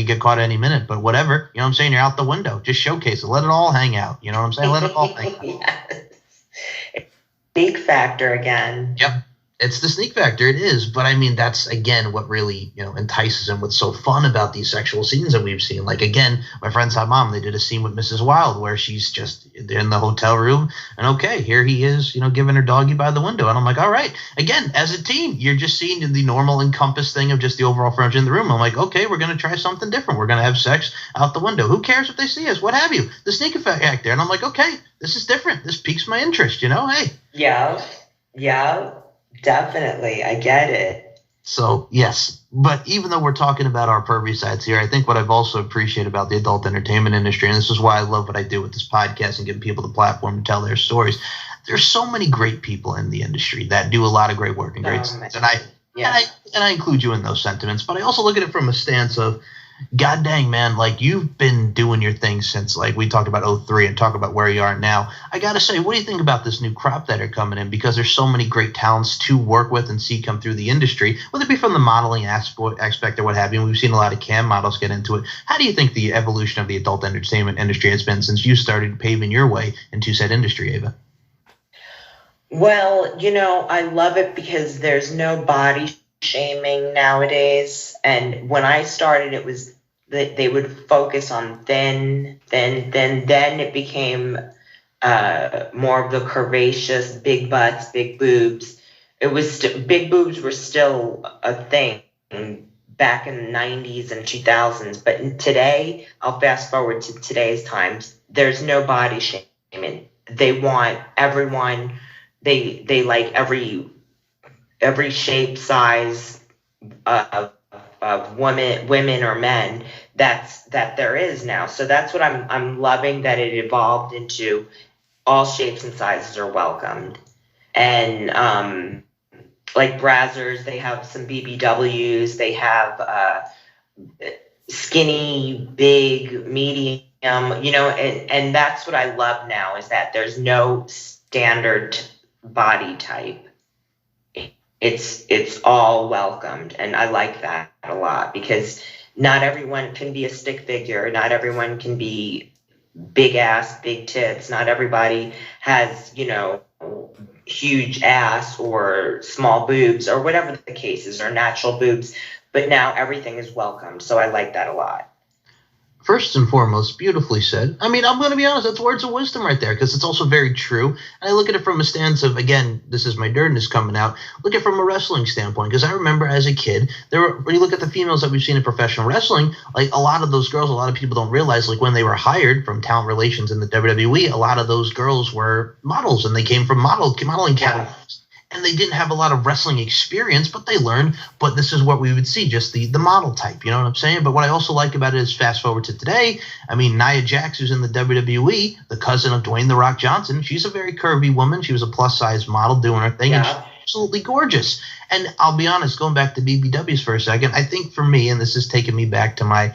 get caught any minute, but whatever, you know what I'm saying? You're out the window. Just showcase it. Let it all hang out. You know what I'm saying? Let it all hang out. Yes. Big factor again. Yep. It's the sneak factor. It is. But that's, again, what really, entices and what's so fun about these sexual scenes that we've seen. Like, again, my friend's hot mom, they did a scene with Mrs. Wilde where she's just in the hotel room. And, okay, here he is, giving her doggy by the window. And I'm like, all right. Again, as a teen, you're just seeing the normal encompass thing of just the overall furniture in the room. I'm like, okay, we're going to try something different. We're going to have sex out the window. Who cares if they see us? What have you? The sneak factor. And I'm like, okay, this is different. This piques my interest, Hey. Yeah. Definitely. I get it. So, yes. But even though we're talking about our pervy sides here, I think what I've also appreciated about the adult entertainment industry, and this is why I love what I do with this podcast and giving people the platform to tell their stories, there's so many great people in the industry that do a lot of great work and great things. And I include you in those sentiments. But I also look at it from a stance of, God dang, man, like, you've been doing your thing since, like, we talked about 03 and talk about where you are now. I got to say, what do you think about this new crop that are coming in? Because there's so many great talents to work with and see come through the industry, whether it be from the modeling aspect or what have you. And we've seen a lot of cam models get into it. How do you think the evolution of the adult entertainment industry has been since you started paving your way into said industry, Ava? Well, I love it because there's no body shaming nowadays. And when I started, it was that they would focus on then it became more of the curvaceous, big butts, big boobs. It was big boobs were still a thing back in the 90s and 2000s, but today, I'll fast forward to today's times, there's no body shaming. They want everyone, they like every shape, size of women or men that there is now. So that's what I'm loving, that it evolved into all shapes and sizes are welcomed. And like Brazzers, they have some BBWs, they have skinny, big, medium, and that's what I love now, is that there's no standard body type. It's all welcomed, and I like that a lot, because not everyone can be a stick figure. Not everyone can be big ass, big tits. Not everybody has, huge ass or small boobs or whatever the case is, or natural boobs. But now everything is welcome. So I like that a lot. First and foremost, beautifully said. I mean, I'm going to be honest, that's words of wisdom right there, because it's also very true. And I look at it from a stance of, again, this is my nerdness coming out, look at it from a wrestling standpoint, because I remember as a kid, when you look at the females that we've seen in professional wrestling, like a lot of those girls, a lot of people don't realize, like when they were hired from talent relations in the WWE, a lot of those girls were models, and they came from modeling categories. And they didn't have a lot of wrestling experience, but they learned. But this is what we would see, just the model type. You know what I'm saying? But what I also like about it is fast forward to today. I mean, Nia Jax, who's in the WWE, the cousin of Dwayne "The Rock" Johnson, she's a very curvy woman. She was a plus-size model doing her thing. And she's absolutely gorgeous. And I'll be honest, going back to BBWs for a second, I think for me, and this is taking me back to my,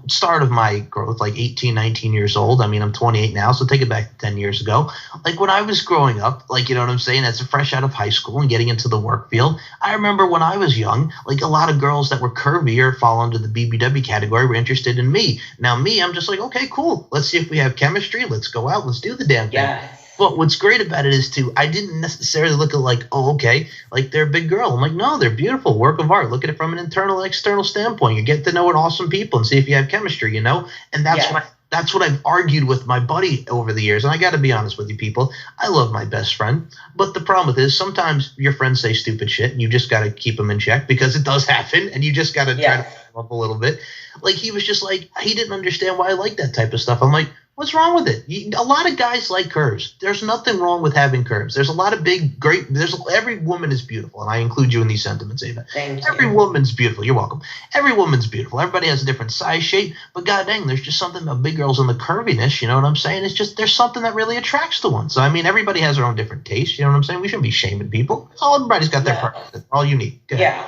start of my growth, like 18, 19 years old. I mean, I'm 28 now, so take it back to 10 years ago. Like when I was growing up, like, you know what I'm saying, as a fresh out of high school and getting into the work field, I remember when I was young, like a lot of girls that were curvy or fall under the BBW category were interested in me. Now me, I'm just like, okay, cool. Let's see if we have chemistry. Let's go out. Let's do the damn thing. Yeah. But what's great about it is, too, I didn't necessarily look at like, oh, okay, like they're a big girl. I'm like, no, they're beautiful, work of art. Look at it from an internal, external standpoint. You get to know an awesome people and see if you have chemistry, And that's what I've argued with my buddy over the years. And I got to be honest with you people, I love my best friend. But the problem with it is sometimes your friends say stupid shit and you just got to keep them in check because it does happen. And you just got to try to put them up a little bit. Like he was just like, he didn't understand why I like that type of stuff. I'm like, what's wrong with it? A lot of guys like curves. There's nothing wrong with having curves. There's a lot of every woman is beautiful, and I include you in these sentiments, Ava. Thank you. Every woman's beautiful. You're welcome. Every woman's beautiful. Everybody has a different size, shape, but god dang, there's just something about big girls and the curviness, you know what I'm saying? It's just, there's something that really attracts to one. So, I mean, everybody has their own different tastes, you know what I'm saying? We shouldn't be shaming people. Everybody's got their preferences. They're all unique. Yeah.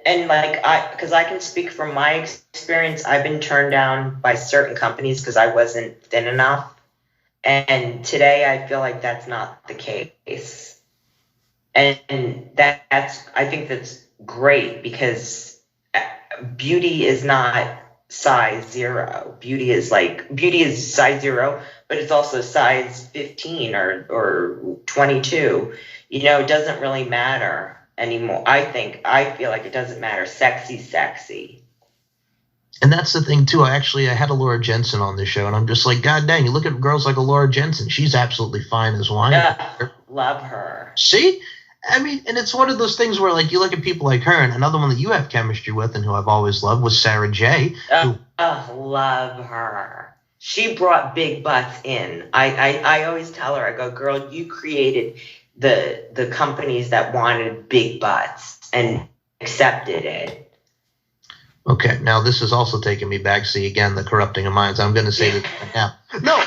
And like because I can speak from my experience, I've been turned down by certain companies because I wasn't thin enough. And today I feel like that's not the case. And I think that's great because beauty is not size 0. Beauty is size 0, but it's also size 15 or 22. It doesn't really matter anymore. I feel like it doesn't matter. Sexy. And that's the thing too. I had a Laura Jensen on this show, and I'm just like, god dang, you look at girls like a Laura Jensen. She's absolutely fine as wine. Yeah, love her. See? I mean, and it's one of those things where like you look at people like her, and another one that you have chemistry with and who I've always loved was Sarah J. Love her. She brought big butts in. I always tell her, I go, girl, you created the companies that wanted big butts and accepted it. Okay, now this is also taking me back. See, again, the corrupting of minds. I'm going to say this right now. No,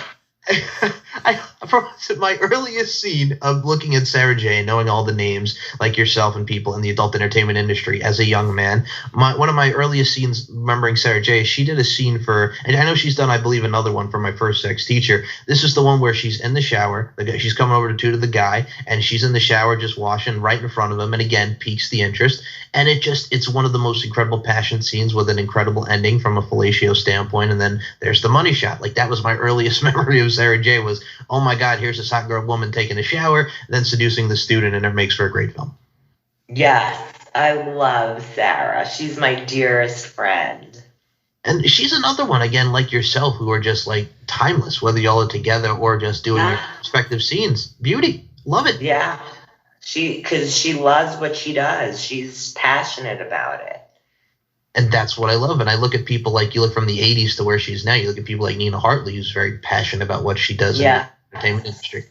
from my earliest scene of looking at Sarah J and knowing all the names like yourself and people in the adult entertainment industry as a young man, one of my earliest scenes remembering Sarah J, she did a scene for, and I know she's done, I believe, another one for My First Sex Teacher. This is the one where she's in the shower. She's coming over to the guy, and she's in the shower just washing right in front of him, and again, piques the interest. And it's one of the most incredible passion scenes with an incredible ending from a fellatio standpoint. And then there's the money shot. Like that was my earliest memory of Sarah J was, oh my God, here's this hot girl woman taking a shower, then seducing the student, and it makes for a great film. Yes, I love Sarah. She's my dearest friend. And she's another one, again, like yourself, who are just like timeless, whether y'all are together or just doing your respective scenes. Beauty. Love it. Yeah. Because she loves what she does. She's passionate about it. And that's what I love. And I look at people like, you look from the 80s to where she's now. You look at people like Nina Hartley, who's very passionate about what she does in the entertainment industry.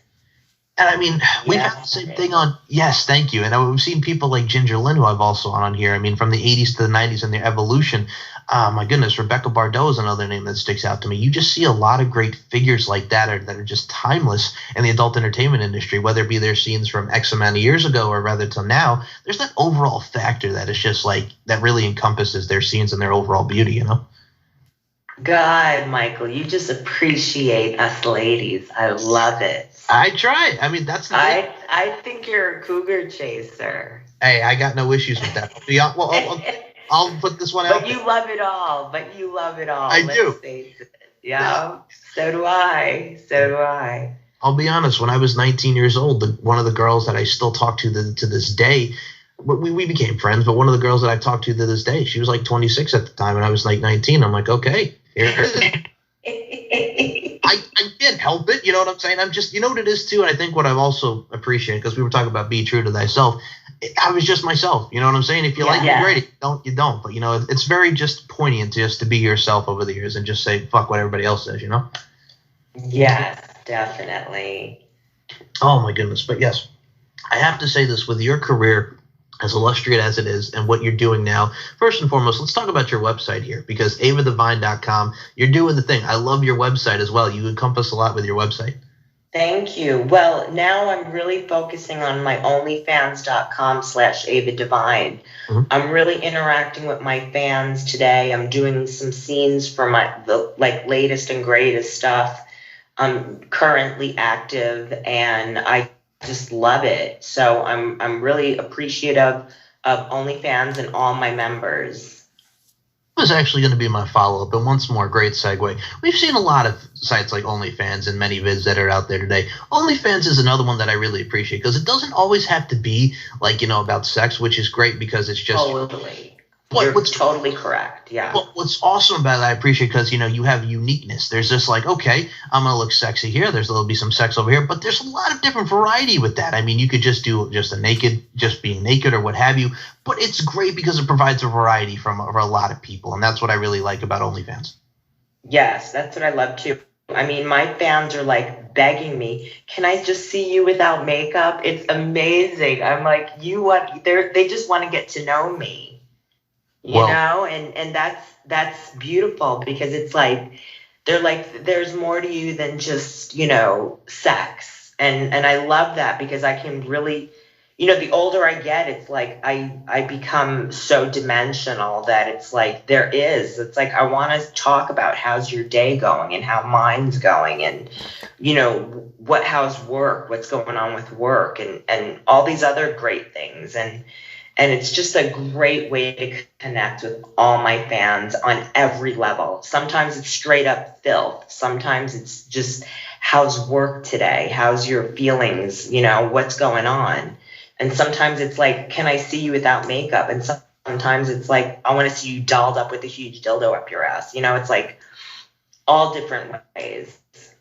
And I mean, we've had the same thing on, yes, thank you. And we've seen people like Ginger Lynn, who I've also on here. I mean, from the 80s to the 90s and their evolution. My goodness, Rebecca Bardot is another name that sticks out to me. You just see a lot of great figures like that are just timeless in the adult entertainment industry, whether it be their scenes from X amount of years ago or rather till now. There's that overall factor that is just like, that really encompasses their scenes and their overall beauty, you know? God, Michael, you just appreciate us ladies. I love it. I try. I mean, that's the thing. I think you're a cougar chaser. Hey, I got no issues with that. Yeah, well, I'll put this one out. But you love it all. I do. Yeah. So do I. So do I. I'll be honest. When I was 19 years old, one of the girls that I still talk to this day, we became friends. But one of the girls that I talked to this day, she was like 26 at the time, and I was like 19. I'm like, okay, here it is. I can't help it. You know what I'm saying? I'm just, you know what it is too. And I think what I've also appreciated, because we were talking about be true to thyself. I was just myself. You know what I'm saying? If you like me, great. If you don't, you don't. But, you know, it's very just poignant just to be yourself over the years and just say, fuck what everybody else says, you know? Yes, definitely. Oh, my goodness. But yes, I have to say this, with your career, as illustrious as it is, and what you're doing now, first and foremost, let's talk about your website here, because avadevine.com, you're doing the thing. I love your website as well. You encompass a lot with your website. Thank you. Well, now I'm really focusing on my onlyfans.com/avadevine. Mm-hmm. I'm really interacting with my fans today. I'm doing some scenes for the latest and greatest stuff. I'm currently active, and I just love it. So I'm really appreciative of OnlyFans and all my members. Was actually going to be my follow-up, and once more, great segue. We've seen a lot of sites like OnlyFans and many vids that are out there today. OnlyFans is another one that I really appreciate, because it doesn't always have to be like, you know, about sex, which is great because it's just totally. You're totally correct. Yeah. Well, what's awesome about it, I appreciate, because, you know, you have uniqueness. There's just like, okay, I'm going to look sexy here. There'll be some sex over here, but there's a lot of different variety with that. I mean, you could just do just being naked or what have you, but it's great because it provides a variety for a lot of people. And that's what I really like about OnlyFans. Yes, that's what I love too. I mean, my fans are like begging me, can I just see you without makeup? It's amazing. I'm like, they just want to get to know me. You know, and that's beautiful, because it's like, they're like, there's more to you than just, you know, sex. And I love that, because I can really, you know, the older I get, it's like I become so dimensional that it's like it's like, I want to talk about how's your day going and how mine's going, and, you know, how's work, what's going on with work, and all these other great things. And it's just a great way to connect with all my fans on every level. Sometimes it's straight up filth. Sometimes it's just, how's work today? How's your feelings? You know, what's going on? And sometimes it's like, can I see you without makeup? And sometimes it's like, I want to see you dolled up with a huge dildo up your ass. You know, it's like all different ways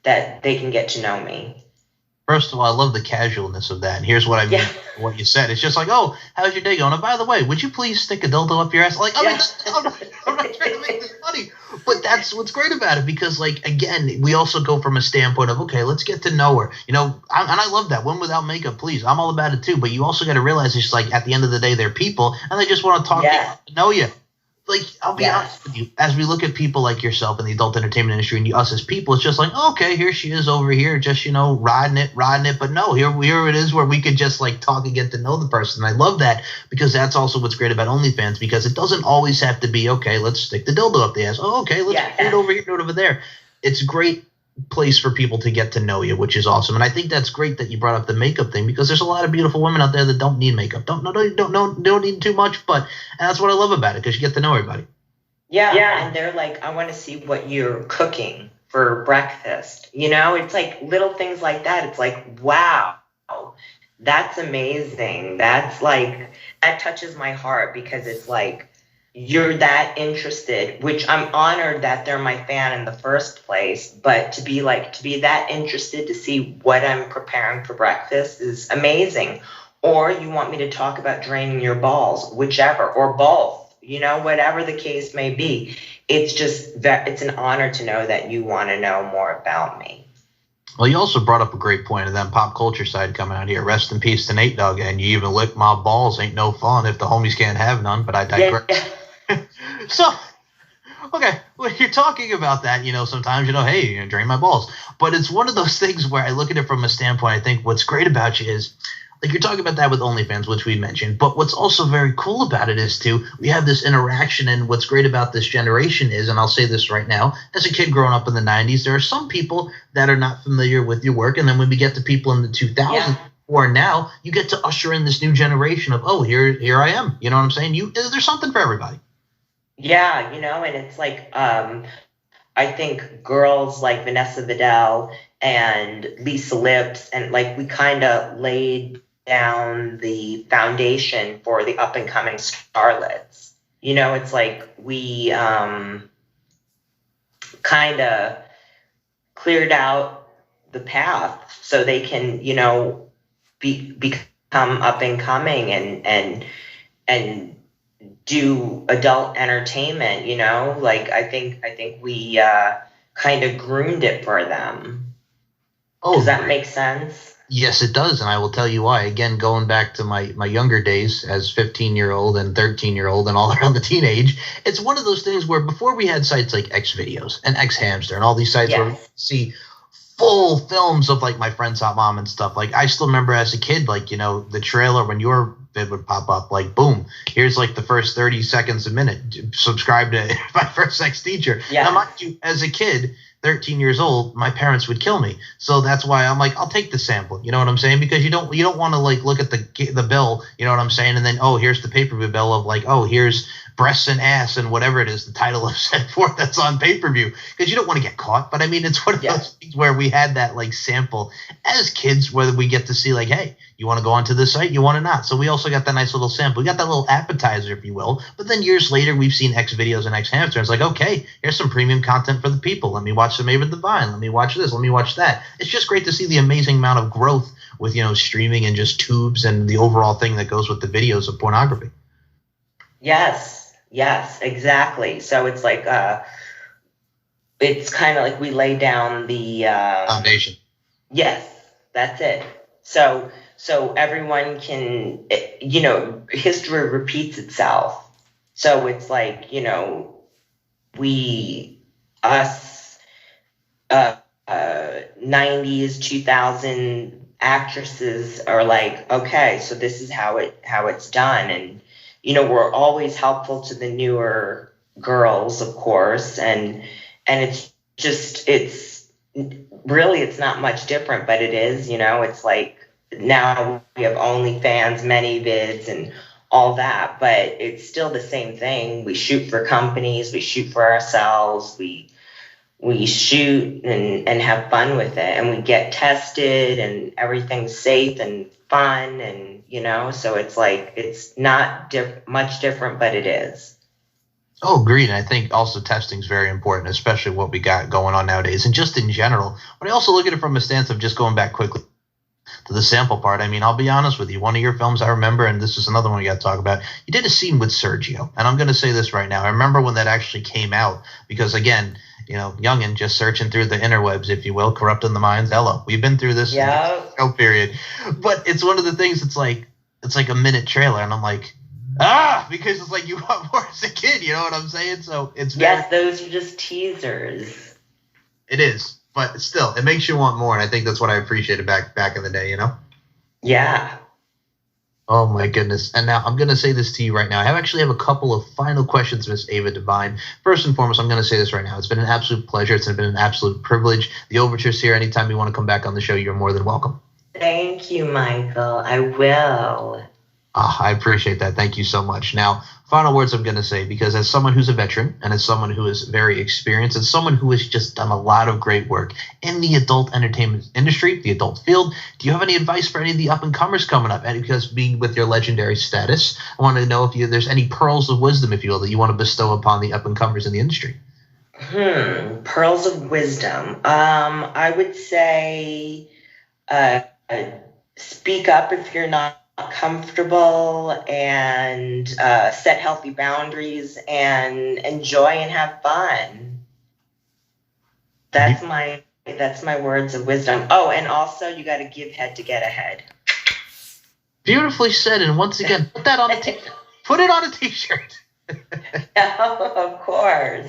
that they can get to know me. First of all, I love the casualness of that. And here's what I mean, what you said. It's just like, oh, how's your day going? And by the way, would you please stick a dildo up your ass? Like, I mean, I'm not trying to make this funny. But that's what's great about it, because, like, again, we also go from a standpoint of, okay, let's get to know her. You know, and I love that. Women without makeup, please. I'm all about it, too. But you also got to realize it's like, at the end of the day, they're people, and they just want to talk to you, know you. Like, I'll be honest with you, as we look at people like yourself in the adult entertainment industry and us as people, it's just like, okay, here she is over here, just, you know, riding it. But no, here it is where we could just, like, talk and get to know the person. And I love that, because that's also what's great about OnlyFans, because it doesn't always have to be, okay, let's stick the dildo up the ass. Oh, okay, let's put it over here, do it over there. It's a great place for people to get to know you, which is awesome. And I think that's great that you brought up the makeup thing, because there's a lot of beautiful women out there that don't need makeup, don't need too much, and that's what I love about it, because you get to know everybody. Yeah, and they're like, I want to see what you're cooking for breakfast. You know, it's like little things like that. It's like, wow, that's amazing. That's like, that touches my heart, because it's like, you're that interested, which I'm honored that they're my fan in the first place, but to be that interested to see what I'm preparing for breakfast is amazing. Or you want me to talk about draining your balls, whichever, or both, you know, whatever the case may be. It's just that it's an honor to know that you want to know more about me. Well, you also brought up a great point of that pop culture side coming out here. Rest in peace to Nate Dogg, and you even lick my balls. Ain't no fun if the homies can't have none, but I digress. Yeah. So, okay, when you're talking about that, you know, sometimes, you know, hey, you're going to drain my balls. But it's one of those things where I look at it from a standpoint, I think what's great about you is, like, you're talking about that with OnlyFans, which we mentioned. But what's also very cool about it is, too, we have this interaction. And what's great about this generation is, and I'll say this right now, as a kid growing up in the 90s, there are some people that are not familiar with your work. And then when we get to people in the 2000s, or now, you get to usher in this new generation of, oh, here I am. You know what I'm saying? There's something for everybody. Yeah, you know, and it's like, I think girls like Vanessa Vidal and Lisa Lips, and like we kind of laid down the foundation for the up and coming starlets. It's like we kind of cleared out the path so they can, become up and coming and do adult entertainment. Like I think we kind of groomed it for them. Oh, does that make sense? Yes, it does, and I will tell you why. Again, going back to my younger days as 15-year-old and 13-year-old and all around the teenage, it's one of those things where before we had sites like X Videos and X Hamster and all these sites where we see full films of like My Friend's Hot Mom and stuff. Like I still remember as a kid, like, the trailer when your vid would pop up, like, boom, here's like the first 30 seconds a minute. Subscribe to My First Sex Teacher. Yeah. Now, mind you, as a kid, 13 years old, my parents would kill me. So that's why I'm like, I'll take the sample. You know what I'm saying? Because you don't want to like look at the bill, you know what I'm saying? And then, oh, here's the pay-per-view bill of like, oh, here's breasts and ass and whatever it is, the title of set forth that's on pay-per-view, because you don't want to get caught. But I mean, it's one of those things where we had that like sample as kids, whether we get to see like, hey, you want to go onto this site, you want to not. So we also got that nice little sample. We got that little appetizer, if you will. But then years later, we've seen X Videos and X Hamster. It's like, okay, here's some premium content for the people. Let me watch some Ava Devine. Let me watch this. Let me watch that. It's just great to see the amazing amount of growth with, streaming and just tubes and the overall thing that goes with the videos of pornography. Yes, exactly. So it's like, it's kind of like we lay down the foundation. Yes, that's it. So everyone can, history repeats itself. So it's like, us 90s, 2000 actresses are like, okay, so this is how it's done. And, we're always helpful to the newer girls, of course. And it's not much different, but it is, it's like now we have OnlyFans, many vids and all that, but it's still the same thing. We shoot for companies, we shoot for ourselves, we shoot and have fun with it, and we get tested and everything's safe and fun, and so it's like it's not much different, but it is. Oh, agreed. And I think also testing is very important, especially what we got going on nowadays and just in general. But I also look at it from a stance of just going back quickly to the sample part. I mean, I'll be honest with you. One of your films I remember, and this is another one we got to talk about, you did a scene with Sergio. And I'm going to say this right now. I remember when that actually came out because, again, youngin' just searching through the interwebs, if you will, corrupting the minds. Hello. We've been through this show period. But it's one of the things it's like a minute trailer. And I'm like, because it's like you want more as a kid. You know what I'm saying? So it's those are just teasers. It is. But still, it makes you want more, and I think that's what I appreciated back in the day, Yeah. Oh, my goodness. And now I'm going to say this to you right now. I actually have a couple of final questions, Miss Ava Devine. First and foremost, I'm going to say this right now. It's been an absolute pleasure. It's been an absolute privilege. The Overture's here. Anytime you want to come back on the show, you're more than welcome. Thank you, Michael. I will. I appreciate that. Thank you so much. Now, final words I'm going to say, because as someone who's a veteran and as someone who is very experienced and someone who has just done a lot of great work in the adult entertainment industry, the adult field, do you have any advice for any of the up-and-comers coming up? And because being with your legendary status, I want to know if there's any pearls of wisdom, if you will, that you want to bestow upon the up-and-comers in the industry. Pearls of wisdom. I would say speak up if you're not comfortable, and set healthy boundaries and enjoy and have fun. That's my words of wisdom. Oh, and also you got to give head to get ahead. Beautifully said. And once again, put that on a t-shirt. Put it on a t-shirt. Of course.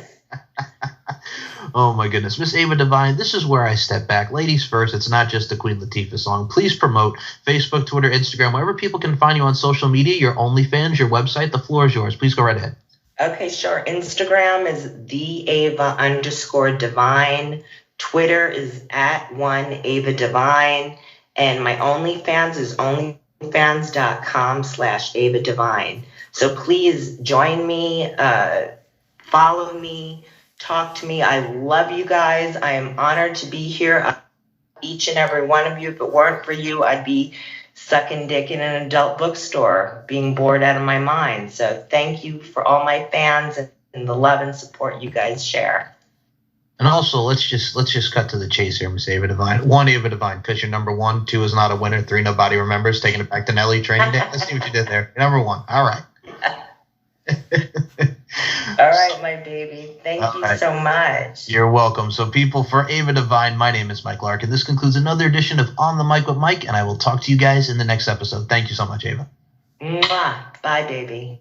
Oh my goodness. Miss Ava Devine, this is where I step back. Ladies first, it's not just a Queen Latifah song. Please promote Facebook, Twitter, Instagram, wherever people can find you on social media, your OnlyFans, your website. The floor is yours. Please go right ahead. Okay, sure. Instagram is theava_Devine. Twitter is @1AvaDevine. And my OnlyFans is onlyfans.com/AvaDevine. So please join me, follow me, talk to me. I love you guys. I am honored to be here. Each and every one of you. If it weren't for you, I'd be sucking dick in an adult bookstore, being bored out of my mind. So thank you for all my fans and the love and support you guys share. And also, let's just cut to the chase here, Miss Ava Devine. 1, Ava Devine, because you're number 1. 2 is not a winner. 3, nobody remembers. Taking it back to Nelly training day. Let's see what you did there. You're number 1. All right. All right, my baby. Thank you so much. You're welcome. So, people, for Ava Devine, my name is Mike Lark, and this concludes another edition of On the Mic with Mike, and I will talk to you guys in the next episode. Thank you so much, Ava. Mwah. Bye, baby.